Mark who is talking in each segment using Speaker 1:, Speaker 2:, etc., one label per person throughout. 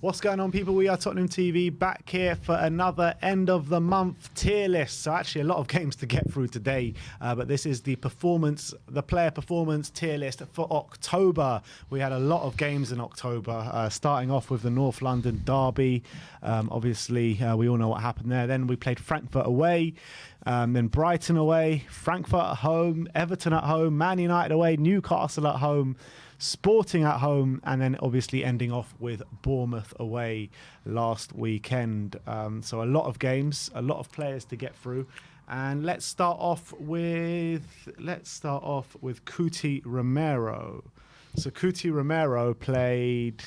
Speaker 1: What's going on, people? We are Tottenham TV, back here for another end of the month tier list. So actually a lot of games to get through today, but this is the player performance tier list for October. We had a lot of games in October, starting off with the North London derby. Obviously, we all know what happened there. Then we played Frankfurt away, then Brighton away, Frankfurt at home, Everton at home, Man United away, Newcastle at home, Sporting at home, and then obviously ending off with Bournemouth away last weekend. So a lot of games, a lot of players to get through. And let's start off with Cuti Romero. So Cuti Romero played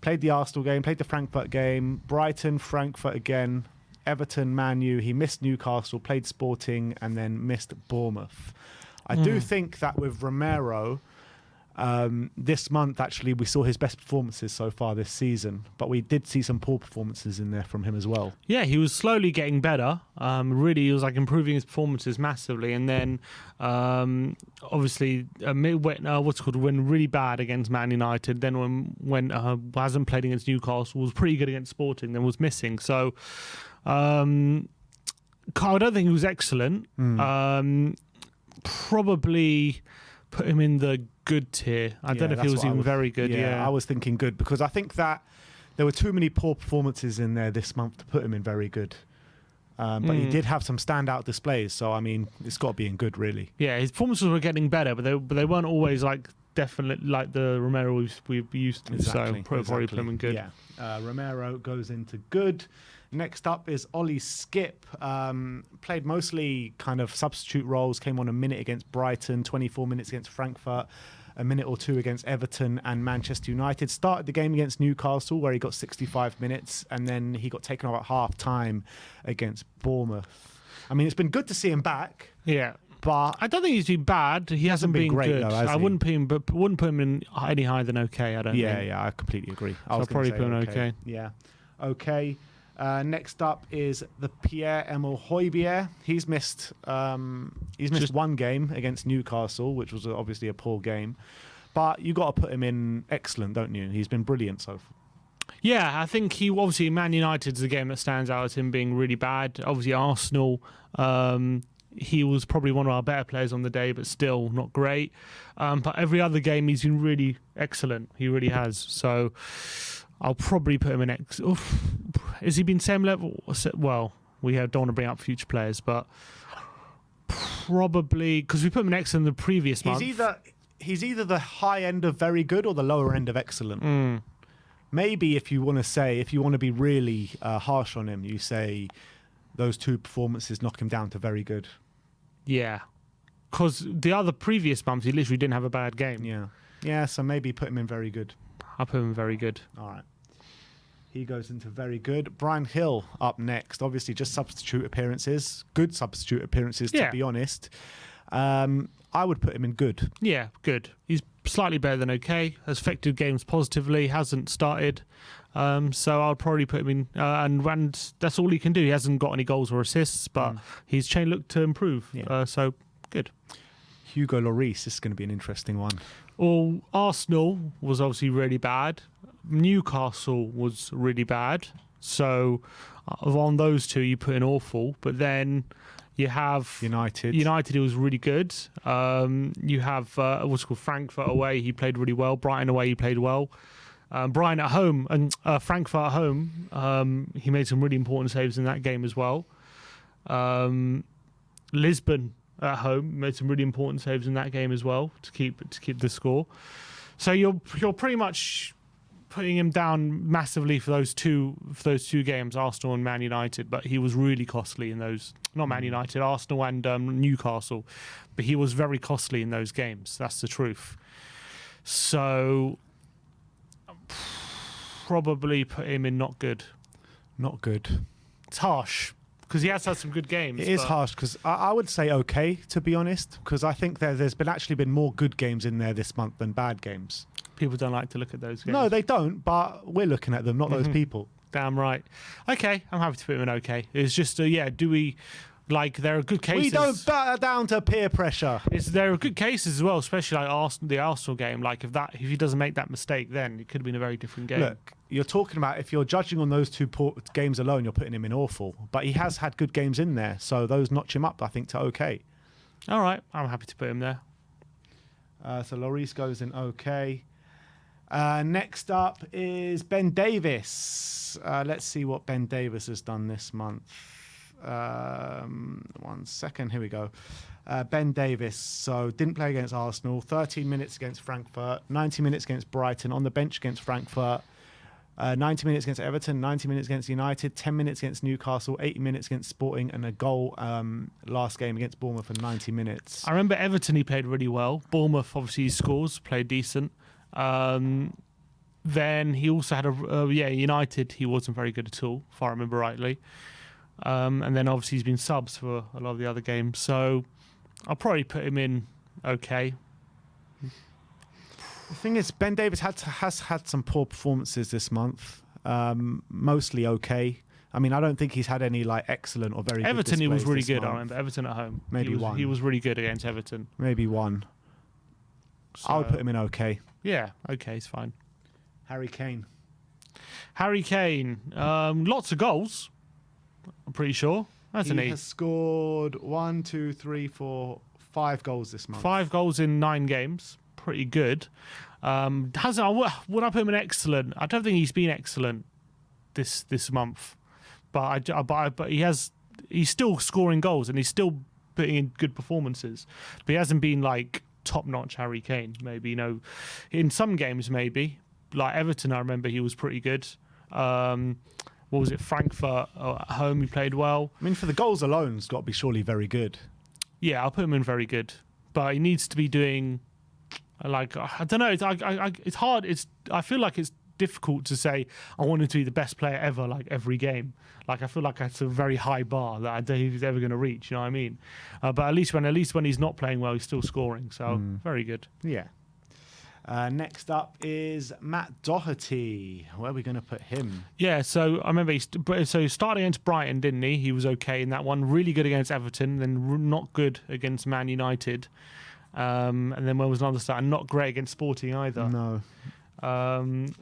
Speaker 1: the Arsenal game, played the Frankfurt game, Brighton, Frankfurt again, Everton, Man U. He missed Newcastle, played Sporting, and then missed Bournemouth. I do think that with Romero, this month, actually, we saw his best performances so far this season, but we did see some poor performances in there from him as well.
Speaker 2: Yeah, he was slowly getting better. Really, he was improving his performances massively, and then obviously went really bad against Man United. Then when hasn't played against Newcastle, was pretty good against Sporting, then was missing. So I don't think he was excellent. Probably put him in the good tier. I don't know if he was even very good. Yeah,
Speaker 1: I was thinking good because I think that there were too many poor performances in there this month to put him in very good. But he did have some standout displays, so I mean, it's got to be in good, really.
Speaker 2: Yeah, his performances were getting better, but they weren't always definitely like the Romero we've used to.
Speaker 1: Exactly,
Speaker 2: so probably put him in good.
Speaker 1: Yeah, Romero goes into good. Next up is Ollie Skip. Played mostly kind of substitute roles, came on a minute against Brighton, 24 minutes against Frankfurt, a minute or two against Everton and Manchester United. Started the game against Newcastle where he got 65 minutes and then he got taken off at half-time against Bournemouth. I mean, it's been good to see him back.
Speaker 2: Yeah.
Speaker 1: But
Speaker 2: I don't think he's been bad. He hasn't been
Speaker 1: great,
Speaker 2: good.
Speaker 1: though, has
Speaker 2: I
Speaker 1: he?
Speaker 2: wouldn't put him in any higher than okay. I don't think.
Speaker 1: Yeah, I completely agree.
Speaker 2: I'll probably put him okay.
Speaker 1: Yeah, okay. Next up is the Pierre-Emile Højbjerg. He's missed one game against Newcastle, which was obviously a poor game. But you got to put him in excellent, don't you? He's been brilliant so far.
Speaker 2: Yeah, I think obviously Man United's the game that stands out as him being really bad. Obviously Arsenal, he was probably one of our better players on the day, but still not great. But every other game he's been really excellent. He really has. So I'll probably put him in Has he been same level? Well, we don't want to bring up future players, but probably because we put him in excellent the previous month.
Speaker 1: He's either the high end of very good or the lower end of excellent. Maybe if you want to be really harsh on him, you say those two performances knock him down to very good.
Speaker 2: Yeah, because the other previous months he literally didn't have a bad game.
Speaker 1: Yeah. So maybe put him in very good.
Speaker 2: I'll put him in very good.
Speaker 1: All right. He goes into very good. Brian Hill up next. Obviously, just substitute appearances. Good substitute appearances, to be honest. I would put him in good.
Speaker 2: Yeah, good. He's slightly better than okay. Has affected games positively. Hasn't started. So I'll probably put him in. And that's all he can do. He hasn't got any goals or assists, but his chain looked to improve. Yeah. So good.
Speaker 1: Hugo Lloris. This is going to be an interesting one.
Speaker 2: Well, Arsenal was obviously really bad. Newcastle was really bad. So on those two, you put in awful. But then you have
Speaker 1: United,
Speaker 2: it was really good. You have what's called Frankfurt away. He played really well. Brighton away, he played well. Brighton at home and Frankfurt at home. He made some really important saves in that game as well. Lisbon at home made some really important saves in that game as well to keep the score. So you're pretty much putting him down massively for those two games, Arsenal and Man United. But he was really costly in those. Not Man United, Arsenal and Newcastle. But he was very costly in those games. That's the truth. So probably put him in not good.
Speaker 1: Not good.
Speaker 2: It's harsh because he has had some good games.
Speaker 1: It is harsh because I would say okay, to be honest, because I think there's been more good games in there this month than bad games.
Speaker 2: People don't like to look at those games.
Speaker 1: No, they don't, but we're looking at them, not those people.
Speaker 2: Damn right. Okay, I'm happy to put him in okay. It's just, do we Like, there are good cases.
Speaker 1: We don't bow down to peer pressure.
Speaker 2: There are good cases as well, especially like the Arsenal game. Like, if he doesn't make that mistake, then it could have been a very different game.
Speaker 1: Look, you're talking about, if you're judging on those two games alone, you're putting him in awful. But he has had good games in there, so those notch him up, I think, to okay.
Speaker 2: All right, I'm happy to put him there.
Speaker 1: So Lloris goes in okay. Next up is Ben Davis. Let's see what Ben Davis has done this month. 1 second. Here we go. Ben Davis. So didn't play against Arsenal. 13 minutes against Frankfurt. 90 minutes against Brighton. On the bench against Frankfurt. 90 minutes against Everton. 90 minutes against United. 10 minutes against Newcastle. 80 minutes against Sporting. And a goal last game against Bournemouth for 90 minutes.
Speaker 2: I remember Everton, he played really well. Bournemouth, obviously, he scores, played decent. Then he also had United, he wasn't very good at all, if I remember rightly. And then obviously he's been subs for a lot of the other games. So I'll probably put him in okay.
Speaker 1: The thing is, Ben Davis has had some poor performances this month. Mostly okay. I mean, I don't think he's had any like excellent or very
Speaker 2: Everton,
Speaker 1: good
Speaker 2: he was really
Speaker 1: this
Speaker 2: good.
Speaker 1: month.
Speaker 2: I remember Everton at home.
Speaker 1: Maybe one.
Speaker 2: He was really good against Everton.
Speaker 1: Maybe one.
Speaker 2: So,
Speaker 1: I would put him in okay.
Speaker 2: Yeah, okay, it's fine.
Speaker 1: Harry Kane.
Speaker 2: Harry Kane, lots of goals. I'm pretty sure, hasn't he?
Speaker 1: He has scored 1, 2, 3, 4, 5 goals this month.
Speaker 2: 5 goals in 9 games. Pretty good. Would I put him in excellent? I don't think he's been excellent this month, but he's still scoring goals and he's still putting in good performances. But he hasn't been like top-notch Harry Kane. Maybe, in some games maybe. Like Everton, I remember he was pretty good. What was it? Frankfurt at home, he played well.
Speaker 1: I mean, for the goals alone, it's got to be surely very good.
Speaker 2: Yeah, I'll put him in very good. But he needs to be doing, like, I don't know. It's hard. I feel like it's difficult to say I want him to be the best player ever, like every game. Like, I feel like that's a very high bar that I don't think he's ever going to reach. You know what I mean? But at least when he's not playing well, he's still scoring. So very good.
Speaker 1: Yeah. Next up is Matt Doherty. Where are we going to put him?
Speaker 2: Yeah, so I remember he started against Brighton, didn't he? He was okay in that one. Really good against Everton, then not good against Man United. And then when was another start? And not great against Sporting either.
Speaker 1: No.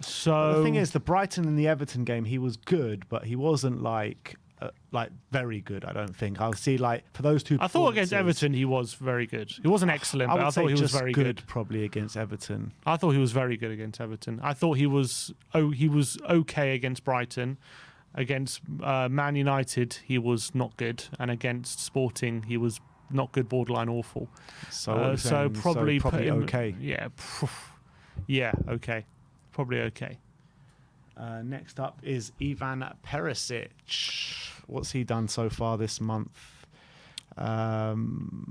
Speaker 2: So
Speaker 1: the thing is, the Brighton and the Everton game, he was good, but he wasn't like very good. I don't think. I'll see for those two.
Speaker 2: I thought against Everton he was very good. He wasn't excellent, but I thought he was very good.
Speaker 1: Probably against Everton.
Speaker 2: I thought he was very good against Everton. I thought he was okay against Brighton. Against Man United, he was not good, and against Sporting, he was not good, borderline awful.
Speaker 1: So
Speaker 2: probably put him,
Speaker 1: okay.
Speaker 2: Yeah, okay, probably okay.
Speaker 1: Next up is Ivan Perisic. What's he done so far this month? Ivan.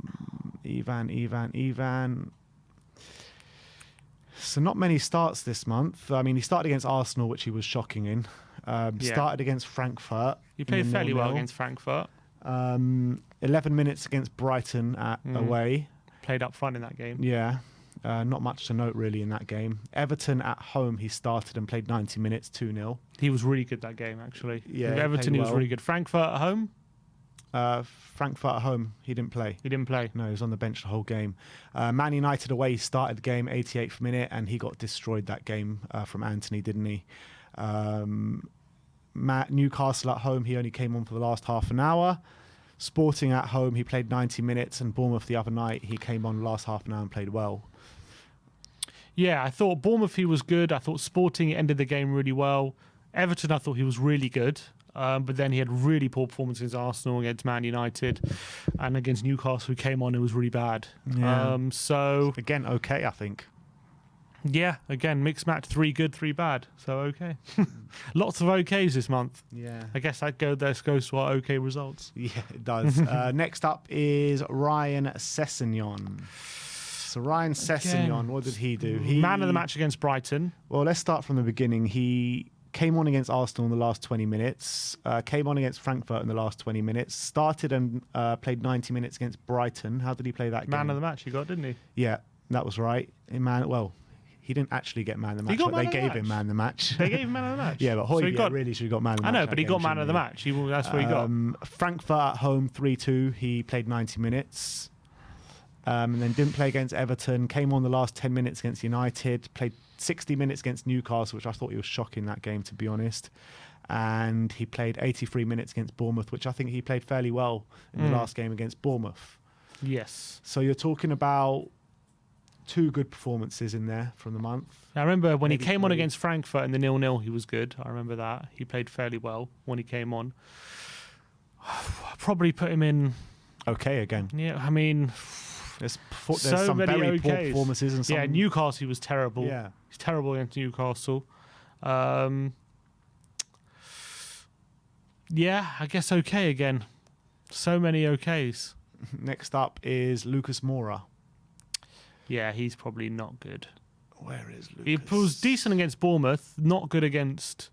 Speaker 1: So not many starts this month. I mean, he started against Arsenal, which he was shocking in. Started against Frankfurt.
Speaker 2: He played fairly well against Frankfurt.
Speaker 1: 11 minutes against Brighton away.
Speaker 2: Played up front in that game.
Speaker 1: Yeah. Not much to note really in that game. Everton at home, he started and played 90 minutes, 2-0.
Speaker 2: He was really good that game, actually.
Speaker 1: Yeah,
Speaker 2: with Everton, he was really good. Frankfurt at home?
Speaker 1: Frankfurt at home, he didn't play.
Speaker 2: He didn't play?
Speaker 1: No, he was on the bench the whole game. Man United away, he started the game 88th minute and he got destroyed that game from Anthony, didn't he? Newcastle at home, he only came on for the last half an hour. Sporting at home, he played 90 minutes, and Bournemouth the other night, he came on the last half an hour and played well.
Speaker 2: Yeah, I thought Bournemouth, he was good. I thought Sporting ended the game really well. Everton, I thought he was really good. But then he had really poor performances against Arsenal, against Man United, and against Newcastle, who came on, it was really bad.
Speaker 1: Yeah.
Speaker 2: So
Speaker 1: again, okay, I think.
Speaker 2: Yeah, again, mixed match, 3 good, 3 bad. So okay. Lots of okays this month.
Speaker 1: Yeah.
Speaker 2: I guess that goes to our okay results.
Speaker 1: Yeah, it does. Next up is Ryan Sessegnon. So Ryan Sessegnon, what did he do?
Speaker 2: Man of the match against Brighton.
Speaker 1: Well, let's start from the beginning. He came on against Arsenal in the last 20 minutes, came on against Frankfurt in the last 20 minutes, started and played 90 minutes against Brighton. How did he play that game?
Speaker 2: Man of the match he got, didn't he?
Speaker 1: Yeah, that was right. He didn't actually get man of the match,
Speaker 2: got
Speaker 1: but they
Speaker 2: man of the
Speaker 1: gave him
Speaker 2: match.
Speaker 1: man of the match.
Speaker 2: They gave him man of the match.
Speaker 1: Yeah, but Højbjerg really should have got man of the match.
Speaker 2: I know, but he got man of the match. That's what he got.
Speaker 1: Frankfurt at home 3-2. He played 90 minutes. And then didn't play against Everton. Came on the last 10 minutes against United. Played 60 minutes against Newcastle, which I thought he was shocking that game, to be honest. And he played 83 minutes against Bournemouth, which I think he played fairly well in the last game against Bournemouth.
Speaker 2: Yes.
Speaker 1: So you're talking about 2 good performances in there from the month.
Speaker 2: I remember when
Speaker 1: Maybe
Speaker 2: he came on
Speaker 1: 3.
Speaker 2: against Frankfurt in the 0-0, he was good. I remember that. He played fairly well when he came on. Probably put him in...
Speaker 1: Okay again.
Speaker 2: Yeah, I mean...
Speaker 1: There's
Speaker 2: so
Speaker 1: some
Speaker 2: many
Speaker 1: very poor
Speaker 2: okays.
Speaker 1: performances. And some...
Speaker 2: Yeah, Newcastle, he was terrible.
Speaker 1: Yeah.
Speaker 2: He's terrible against Newcastle. Yeah, I guess okay again. So many okays.
Speaker 1: Next up is Lucas Moura.
Speaker 2: Yeah, he's probably not good.
Speaker 1: Where is Lucas?
Speaker 2: He was decent against Bournemouth, not good against...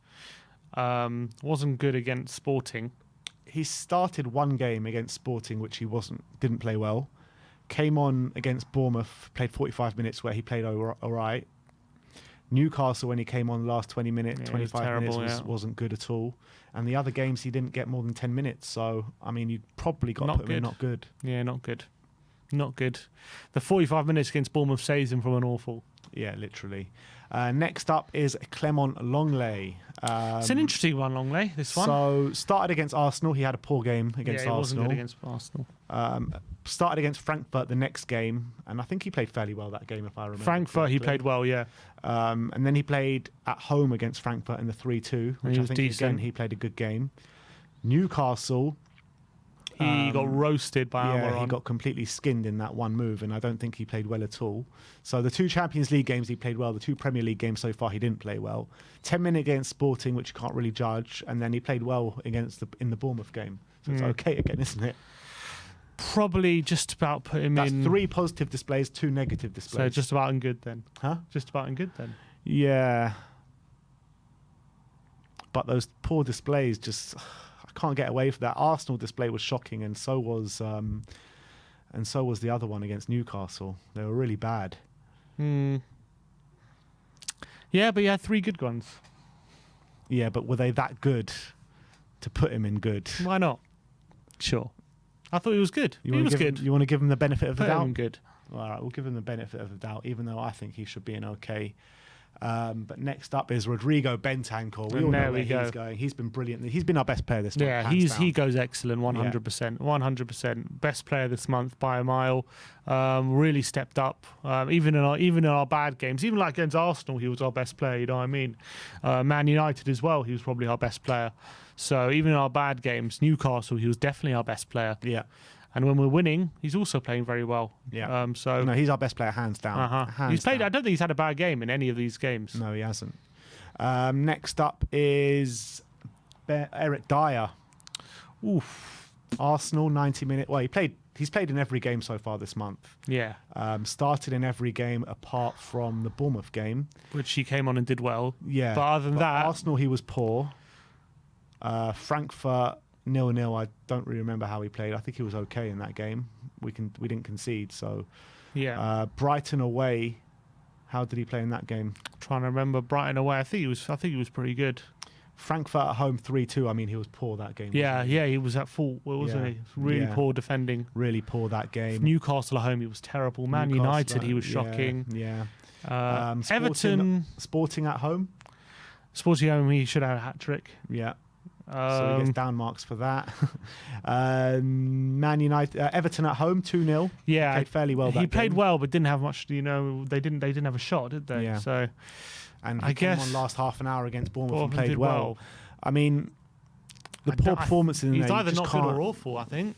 Speaker 2: wasn't good against Sporting.
Speaker 1: He started 1 game against Sporting, which he didn't play well. Came on against Bournemouth, played 45 minutes where he played all right. Newcastle, when he came on the last 20 minutes, 25 minutes, wasn't good at all. And the other games, he didn't get more than 10 minutes. So, I mean, you probably got to put him in not good.
Speaker 2: Yeah, not good. Not good. The 45 minutes against Bournemouth saves him from an awful.
Speaker 1: Yeah, literally. Next up is Clement Lenglet.
Speaker 2: It's an interesting one, Lenglet, this one.
Speaker 1: So, started against Arsenal. He had a poor game against Arsenal.
Speaker 2: Wasn't good against Arsenal.
Speaker 1: Started against Frankfurt the next game, and I think he played fairly well that game, if I remember.
Speaker 2: Frankfurt, he played well, yeah.
Speaker 1: And then he played at home against Frankfurt in the 3-2, which I think, again, he played a good game. Newcastle...
Speaker 2: He got roasted by Almiron.
Speaker 1: Yeah, he got completely skinned in that one move, and I don't think he played well at all. So the 2 Champions League games he played well, the 2 Premier League games so far he didn't play well. 10 minutes against Sporting, which you can't really judge, and then he played well in the Bournemouth game. So it's okay again, isn't it?
Speaker 2: Probably just about put him in...
Speaker 1: That's 3 positive displays, 2 negative displays.
Speaker 2: So just about in good then.
Speaker 1: Huh?
Speaker 2: Just about in good then.
Speaker 1: Yeah. But those poor displays just... I can't get away from that. Arsenal display was shocking, and so was the other one against Newcastle. They were really bad.
Speaker 2: Yeah, but he had 3 good ones.
Speaker 1: Yeah, but were they that good to put him in good?
Speaker 2: Why not? Sure. I thought he was good. He was good.
Speaker 1: You want to give him the benefit of the doubt?
Speaker 2: Him good.
Speaker 1: All right, we'll give him the benefit of the doubt, even though I think he should be an okay. But next up is Rodrigo Bentancur. We all know where he's going. He's been brilliant. He's been our best player this month.
Speaker 2: Yeah, he goes excellent, 100%. 100%. Best player this month by a mile. Really stepped up. Even in our bad games, even like against Arsenal, he was our best player, you know what I mean? Man United as well, he was probably our best player. So even in our bad games, Newcastle, he was definitely our best player.
Speaker 1: Yeah.
Speaker 2: And when we're winning, he's also playing very well.
Speaker 1: Yeah. No, he's our best player, hands down.
Speaker 2: He's played. I don't think he's had a bad game in any of these games.
Speaker 1: No, he hasn't. Next up is Eric Dier.
Speaker 2: Oof.
Speaker 1: Arsenal, 90 minutes. Well, he's played in every game so far this month.
Speaker 2: Yeah.
Speaker 1: Started in every game apart from the Bournemouth game,
Speaker 2: which he came on and did well.
Speaker 1: Yeah.
Speaker 2: But other than that,
Speaker 1: Arsenal, he was poor. Frankfurt 0-0. I don't really remember how he played. I think he was okay in that game. We didn't concede. So
Speaker 2: yeah.
Speaker 1: Brighton away. How did he play in that game?
Speaker 2: Trying to remember Brighton away. I think he was pretty good.
Speaker 1: Frankfurt at home 3-2. I mean, he was poor that game.
Speaker 2: Yeah, he was at fault, wasn't he? Really poor defending.
Speaker 1: Really poor that game.
Speaker 2: Newcastle at home, he was terrible. Man United, he was shocking.
Speaker 1: Yeah.
Speaker 2: Everton,
Speaker 1: Sporting at home.
Speaker 2: Sporting at home, he should have a hat trick.
Speaker 1: Yeah. So he gets down marks for that. Man United, Everton at home 2-0.
Speaker 2: Yeah,
Speaker 1: played fairly well.
Speaker 2: He played well, but didn't have much. They didn't have a shot, did they?
Speaker 1: Yeah.
Speaker 2: So,
Speaker 1: and he came on last half an hour against Bournemouth and played well. I mean, the poor performances in there.
Speaker 2: He's either not good or awful. I think.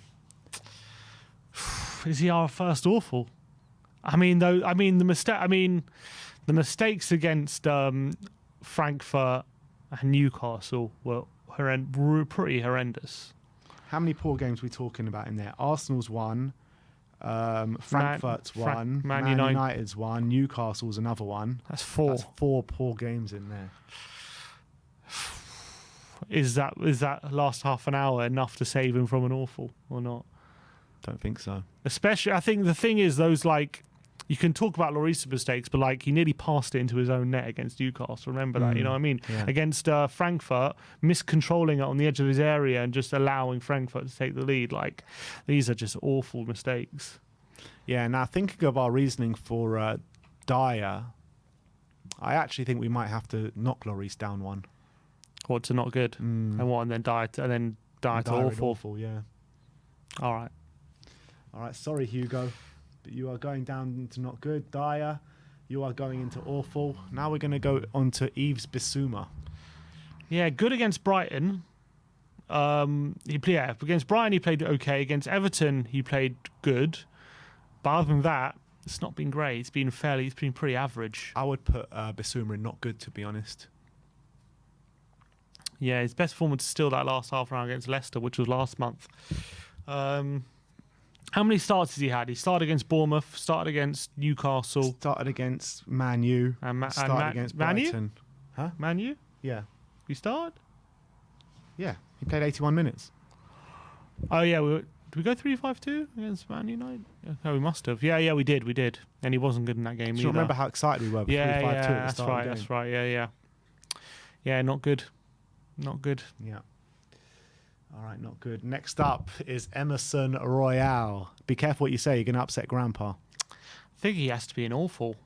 Speaker 2: Is he our first awful? The mistakes against Frankfurt and Newcastle were pretty horrendous.
Speaker 1: How many poor games are we talking about in there? Arsenal's one, Frankfurt's one, Man United's one, Newcastle's another one.
Speaker 2: That's 4.
Speaker 1: That's 4 poor games in there.
Speaker 2: Is that last half an hour enough to save him from an awful or not?
Speaker 1: Don't think so.
Speaker 2: Especially, I think the thing is those you can talk about Lloris's mistakes, but like he nearly passed it into his own net against Newcastle. Remember that? You know what I mean?
Speaker 1: Yeah.
Speaker 2: Against Frankfurt, miscontrolling it on the edge of his area and just allowing Frankfurt to take the lead. Like, these are just awful mistakes.
Speaker 1: Yeah, now thinking of our reasoning for Dier, I actually think we might have to knock Lloris down one.
Speaker 2: What, to not good? And what, and then die to
Speaker 1: Dier in
Speaker 2: awful?
Speaker 1: yeah.
Speaker 2: All right.
Speaker 1: All right, sorry, Hugo, but you are going down into not good. Dier, you are going into awful. Now we're going to go on to Yves Bissouma.
Speaker 2: Yeah, good against Brighton. Against Brighton he played okay. Against Everton he played good. But other than that, it's not been great. It's been pretty average.
Speaker 1: I would put Bissouma in not good, to be honest.
Speaker 2: Yeah, his best performance is still that last half round against Leicester, which was last month. How many starts has he had? He started against Bournemouth, started against Newcastle.
Speaker 1: Started against Man U. Started against Brighton. Huh?
Speaker 2: Man U?
Speaker 1: Yeah.
Speaker 2: He started?
Speaker 1: Yeah. He played 81 minutes.
Speaker 2: Oh, yeah. Did we go 3-5-2 against Man United? No, we must have. Yeah, we did. And he wasn't good in that game
Speaker 1: Do
Speaker 2: either.
Speaker 1: you remember how excited we were with 3-5-2 at the
Speaker 2: that's
Speaker 1: start
Speaker 2: right,
Speaker 1: of the game?
Speaker 2: that's right. Yeah. Yeah, not good. Not good.
Speaker 1: Yeah. All right, not good. Next up is Emerson Royale. Be careful what you say. You're going to upset Grandpa.
Speaker 2: I think he has to be an awful.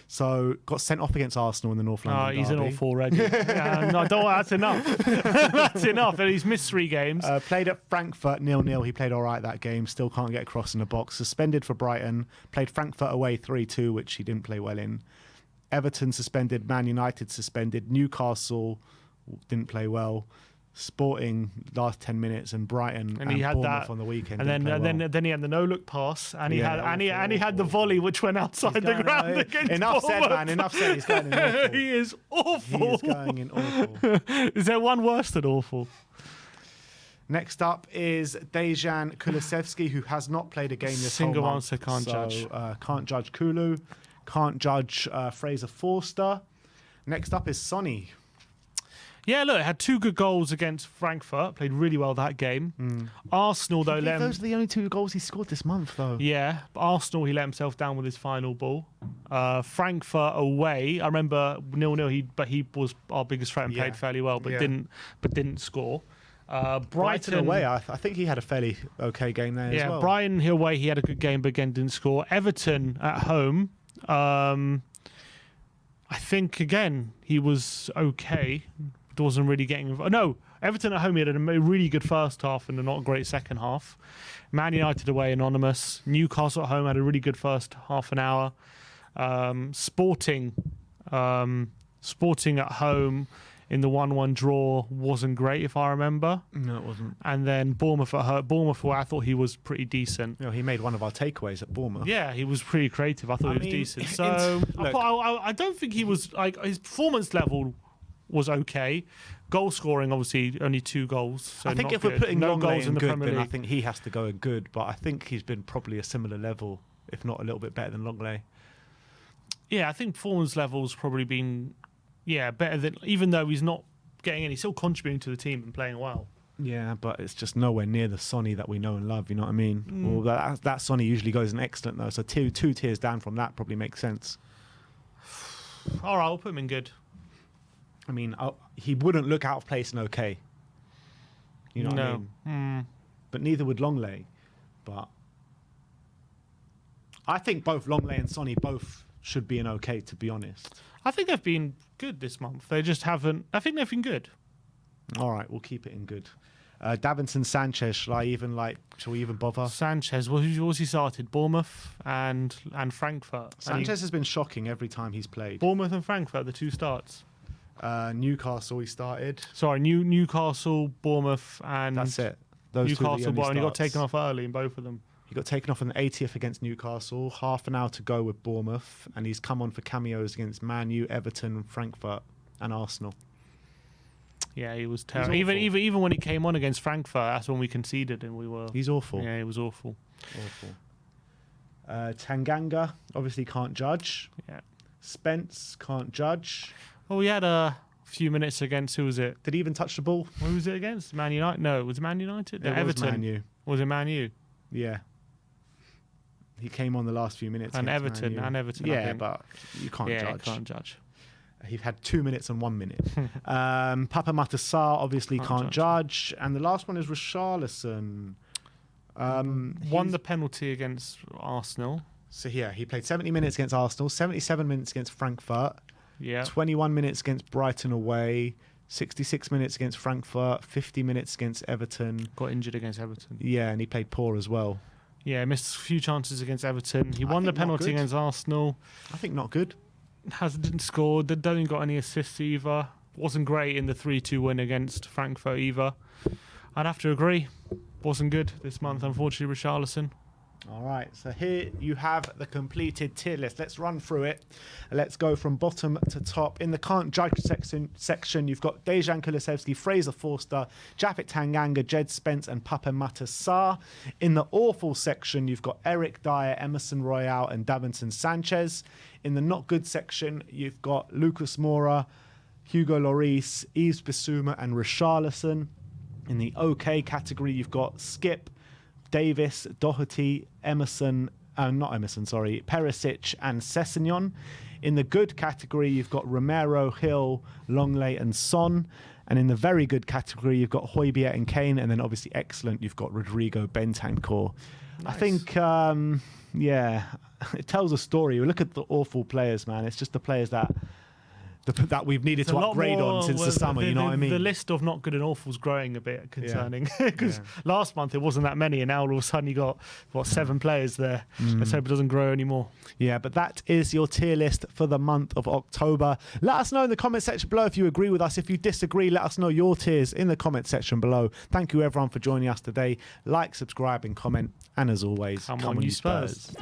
Speaker 1: So, got sent off against Arsenal in the North London derby.
Speaker 2: He's an awful already. No, don't worry, that's enough. That's enough. And he's missed 3 games.
Speaker 1: Played at Frankfurt 0-0. He played all right that game. Still can't get across in the box. Suspended for Brighton. Played Frankfurt away 3-2, which he didn't play well in. Everton suspended. Man United suspended. Newcastle didn't play well. Sporting last 10 minutes, and Brighton and
Speaker 2: he had
Speaker 1: Bournemouth
Speaker 2: that
Speaker 1: on the weekend.
Speaker 2: And then he had the no look pass, and he
Speaker 1: Yeah,
Speaker 2: had the volley which went outside the ground against
Speaker 1: Enough said,
Speaker 2: Bournemouth.
Speaker 1: man. Enough said. He's going in awful.
Speaker 2: He is awful.
Speaker 1: He is going in awful.
Speaker 2: Is there one worse than awful?
Speaker 1: Next up is Dejan Kulusevski, who has not played a game this
Speaker 2: Single
Speaker 1: whole month.
Speaker 2: answer, can't judge.
Speaker 1: Can't judge Kulu. Can't judge Fraser Forster. Next up is Sonny.
Speaker 2: Yeah, look, had 2 good goals against Frankfurt. Played really well that game. Arsenal, though,
Speaker 1: Those are the only 2 goals he scored this month, though.
Speaker 2: Yeah, but Arsenal, he let himself down with his final ball. Frankfurt away, I remember 0-0. But he was our biggest threat and played fairly well, but didn't score.
Speaker 1: Brighton away, I think he had a fairly okay game there as well.
Speaker 2: Yeah, Brighton away, he had a good game, but again didn't score. Everton at home, I think again he was okay. Wasn't really getting involved. No, Everton at home, he had a really good first half and a not great second half. Man United away, anonymous. Newcastle at home had a really good first half an hour. Sporting at home in the 1-1 draw wasn't great, if I remember.
Speaker 1: No, it wasn't.
Speaker 2: And then Bournemouth at home. Bournemouth, where I thought he was pretty decent.
Speaker 1: He made one of our takeaways at Bournemouth.
Speaker 2: Yeah, he was pretty creative. I thought he was decent. So I don't think he was like his performance level was okay. Goal scoring, obviously, only 2 goals. So
Speaker 1: I think if we're putting Lenglet in good, then I think he has to go in good. But I think he's been probably a similar level, if not a little bit better than Lenglet.
Speaker 2: Yeah, I think performance level's probably been better than, even though he's not getting any, still contributing to the team and playing well.
Speaker 1: Yeah, but it's just nowhere near the Sonny that we know and love. You know what I mean? Well, that Sonny usually goes in excellent though. So two tiers down from that probably makes sense.
Speaker 2: All right, I'll put him in good.
Speaker 1: I mean, he wouldn't look out of place in okay. You know what I mean? But neither would Lenglet. But I think both Lenglet and Sonny both should be in okay, to be honest.
Speaker 2: I think they've been good this month. They just haven't. I think they've been good.
Speaker 1: All right, we'll keep it in good. Davinson Sanchez, shall we even bother?
Speaker 2: Sanchez, who's he started? Bournemouth and Frankfurt.
Speaker 1: Sanchez has been shocking every time he's played.
Speaker 2: Bournemouth and Frankfurt, the 2 starts.
Speaker 1: Newcastle he started.
Speaker 2: Sorry, Newcastle, Bournemouth, and
Speaker 1: that's it. Those
Speaker 2: Newcastle, and he got taken
Speaker 1: off
Speaker 2: off early in both of them.
Speaker 1: He got taken off in the 80th against Newcastle. Half an hour to go with Bournemouth, and he's come on for cameos against Man U, Everton, Frankfurt, and Arsenal.
Speaker 2: Yeah, he was terrible. Even when he came on against Frankfurt, that's when we conceded, and we were.
Speaker 1: He's awful.
Speaker 2: Yeah, he was awful.
Speaker 1: Tanganga obviously can't judge.
Speaker 2: Yeah.
Speaker 1: Spence can't judge.
Speaker 2: Oh, we had a few minutes against, who was it?
Speaker 1: Did he even touch the ball?
Speaker 2: Who was it against? Man United? No, was it Man United?
Speaker 1: It
Speaker 2: Everton.
Speaker 1: was Man U.
Speaker 2: Was it Man U?
Speaker 1: Yeah. He came on the last few minutes.
Speaker 2: And
Speaker 1: against
Speaker 2: Everton.
Speaker 1: Man U.
Speaker 2: And Everton. I
Speaker 1: Yeah,
Speaker 2: think.
Speaker 1: but you can't
Speaker 2: Yeah,
Speaker 1: judge.
Speaker 2: you can't judge.
Speaker 1: He had 2 minutes and 1 minute. Papa Matasar obviously can't judge. And the last one is Richarlison.
Speaker 2: Won the penalty against Arsenal.
Speaker 1: So yeah, he played 70 minutes against Arsenal, 77 minutes against Frankfurt,
Speaker 2: Yeah.
Speaker 1: 21 minutes against Brighton away, 66 minutes against Frankfurt, 50 minutes against Everton.
Speaker 2: Got injured against Everton.
Speaker 1: Yeah, and he played poor as well.
Speaker 2: Yeah, missed a few chances against Everton. He won the
Speaker 1: think not
Speaker 2: penalty
Speaker 1: good.
Speaker 2: against Arsenal.
Speaker 1: I think not good.
Speaker 2: Didn't score. Didn't got any assists either. Wasn't great in the 3-2 win against Frankfurt either. I'd have to agree. Wasn't good this month, unfortunately, Richarlison.
Speaker 1: All right, so here you have the completed tier list. Let's run through it. Let's go from bottom to top. In the can't judge section, you've got Dejan Kulusevski, Fraser Forster, Japhet Tanganga, Jed Spence, and Papa Matasar. In the awful section, you've got Eric Dier, Emerson Royale, and Davinson Sanchez. In the not good section, you've got Lucas Moura, Hugo Lloris, Yves Bissouma, and Richarlison. In the OK category, you've got Skip, Davis, Doherty, Perisic and Sessegnon. In the good category, you've got Romero, Hill, Lenglet and Son. And in the very good category, you've got Højbjerg and Kane. And then obviously excellent, you've got Rodrigo Bentancur. Nice. I think, it tells a story. You look at the awful players, man. It's just the players that we've needed to upgrade on since the summer, you know what I mean?
Speaker 2: The list of not good and awful's growing a bit concerning because last month it wasn't that many and now all of a sudden you got, 7 players there. Let's hope it doesn't grow anymore.
Speaker 1: Yeah, but that is your tier list for the month of October. Let us know in the comment section below if you agree with us. If you disagree, let us know your tiers in the comment section below. Thank you everyone for joining us today. Like, subscribe and comment. And as always,
Speaker 2: come on you Spurs.